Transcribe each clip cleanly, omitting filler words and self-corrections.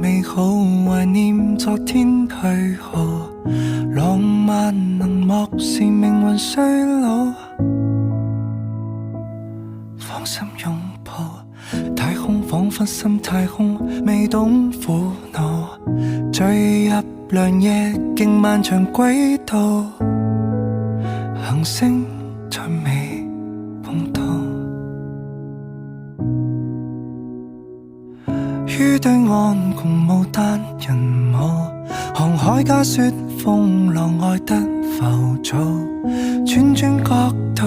美好，懷念昨天去何？浪漫能漠視命運衰老，芳心擁抱太空，彷彿心太空，未懂苦惱，墜入良夜，經漫長軌道，行星再未碰到。於對岸共舞單人舞，航海家說風浪愛得浮躁，轉轉角度，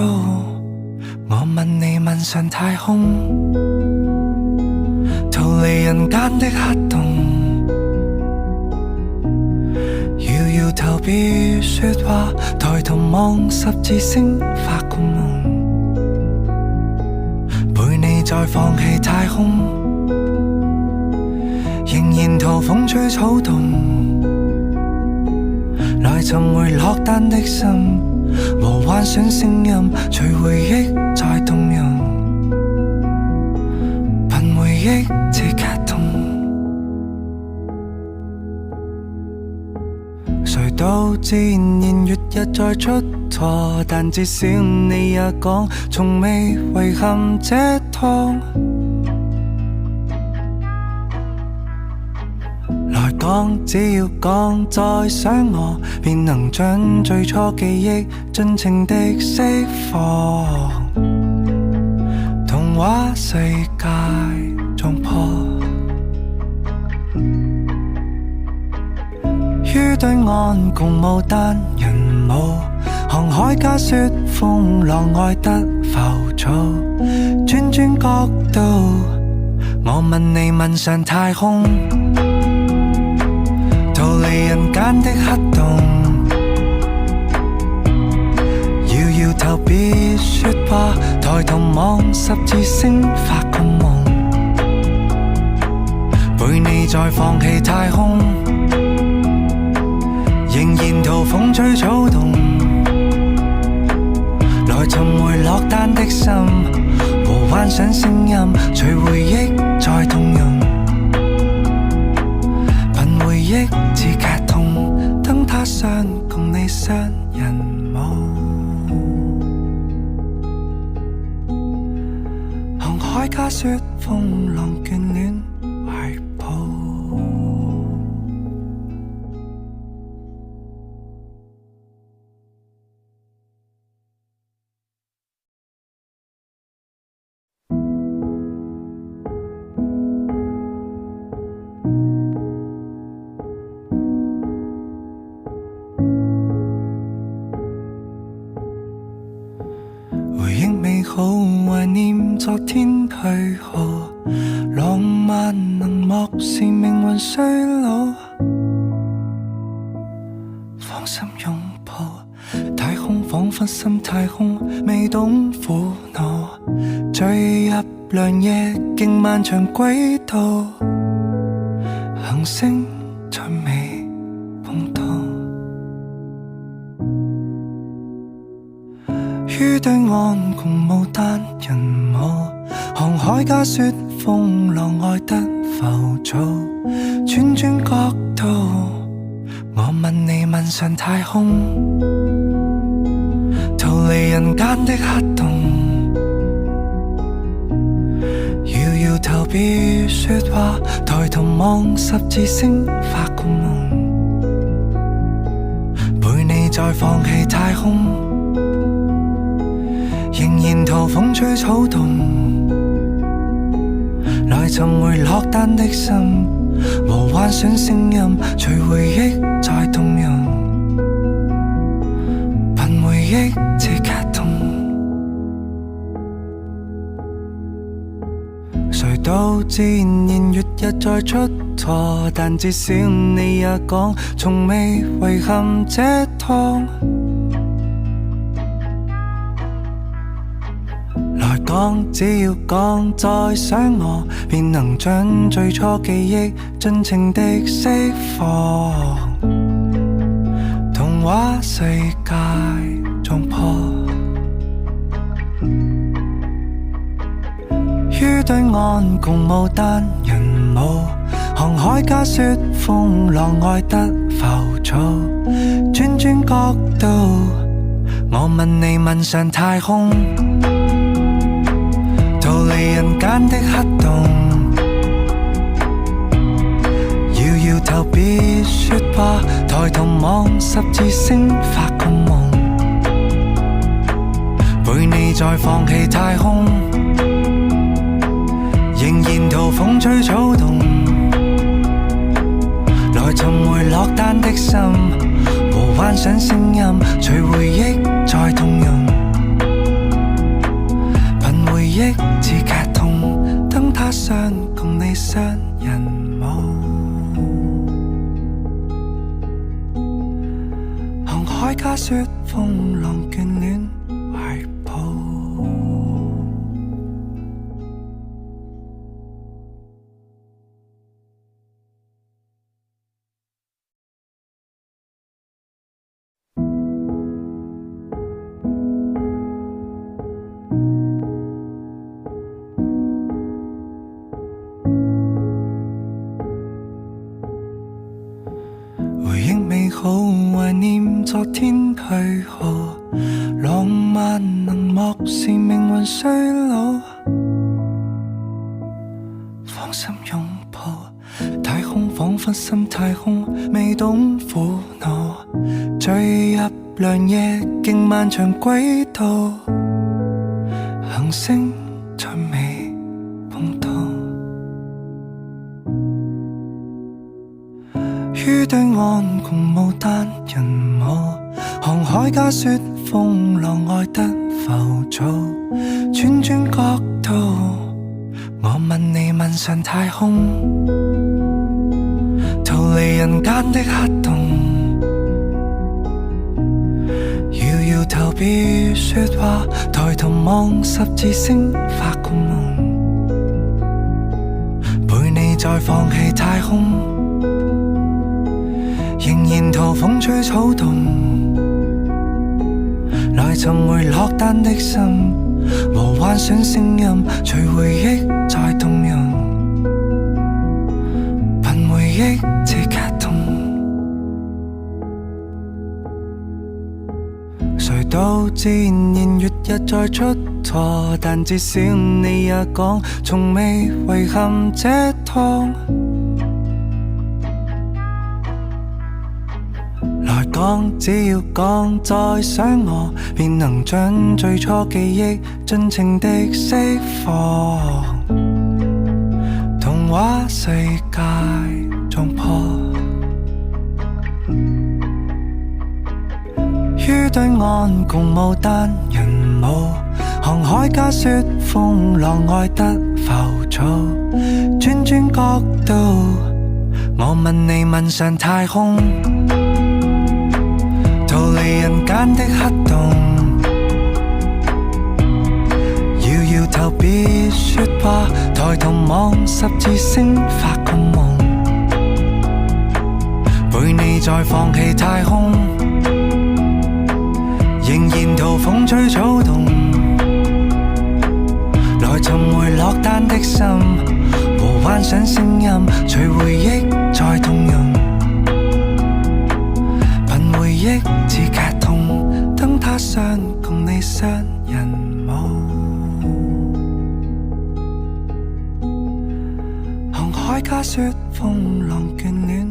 我問你問上太空，逃離人間的黑洞，搖搖頭別說話，抬頭望十字星發個夢，陪你再放棄太空，仍然逃風吹草動，來尋回落單的心和幻想聲音，隨回憶再動容，憑回憶這劇痛。誰都自然月日再出錯，但至少你也講從未遺憾這趟。來講，只要講再想我，便能將最初記憶盡情地釋放。童話世界撞破，於對岸共舞單人舞，航海家說風浪愛得浮躁，轉轉角度，我問你問上太空，逃離人間的黑洞，搖搖頭別說話，抬頭望十字星發個夢，陪你再放棄太空，仍然逃風吹草動，來尋回落單的心和幻想聲音，隨回憶再動容，憑回憶自劇痛，燈塔上共你雙人舞，航海家說風浪眷戀懷抱。回憶美好，懷念昨天去何？浪漫能漠視命運衰老，芳心擁抱太空，彷彿心太空，未懂苦惱，墜入良夜，經漫長軌道，行星再未碰到。於對岸共舞單人舞，航海家說風浪愛得浮躁，轉轉角度，我問你問上太空，逃離人間的黑洞，搖搖頭別說話，抬頭望十字星發個夢，陪你再放棄太空，仍然逃風吹草動，來尋回落單的心和幻想聲音，隨回憶再動容，憑回憶這劇痛。誰都自然月日再出錯，但至少你也講從未遺憾這趟。來講，只要講再想我，便能將最初記憶盡情地釋放。童話世界撞破，於對岸共舞單人舞，航海家說風浪愛得浮躁，轉轉角度，我問你問上太空，逃離人間的黑洞，搖搖頭別說話，抬頭望十字星發個夢，陪你再放棄太空，仍然逃風吹草動，來尋回落單的心和幻想聲音，隨回憶再動容，憑回憶自劇痛，燈塔上共你雙人舞，航海家說風浪眷戀懷抱。好懷念昨天去何，浪漫能漠視命運衰老，芳心擁抱太空，彷彿心太空，未懂苦惱，墜入良夜徑漫長軌道，行星再未碰到，於對岸共舞單人舞，航海家說風浪愛得浮躁，轉轉角度，我問你問上太空，逃離人間的黑洞，搖搖頭別說話，抬頭望十字星發個夢，陪你再放棄太空，仍然逃風吹草動，來尋回落單的心和幻想聲音，隨回憶再動容，憑回憶自劇痛。誰都自然月日再出錯，但至少你也講從未遺憾這趟。來講，只要講再想我，便能將最初記憶盡情地釋放。童話世界撞破，於對岸共舞單人舞，航海家說風浪愛得浮躁，轉轉角度，我問你問上太空，逃離人間的黑洞，搖搖頭別說話，抬頭望十字星發個夢，陪你再放棄太空，仍然逃風吹草動，來尋回落單的心和幻想聲音，隨回憶再動容，憑回憶自劇痛，燈塔上共你雙人舞，航海家說風浪眷戀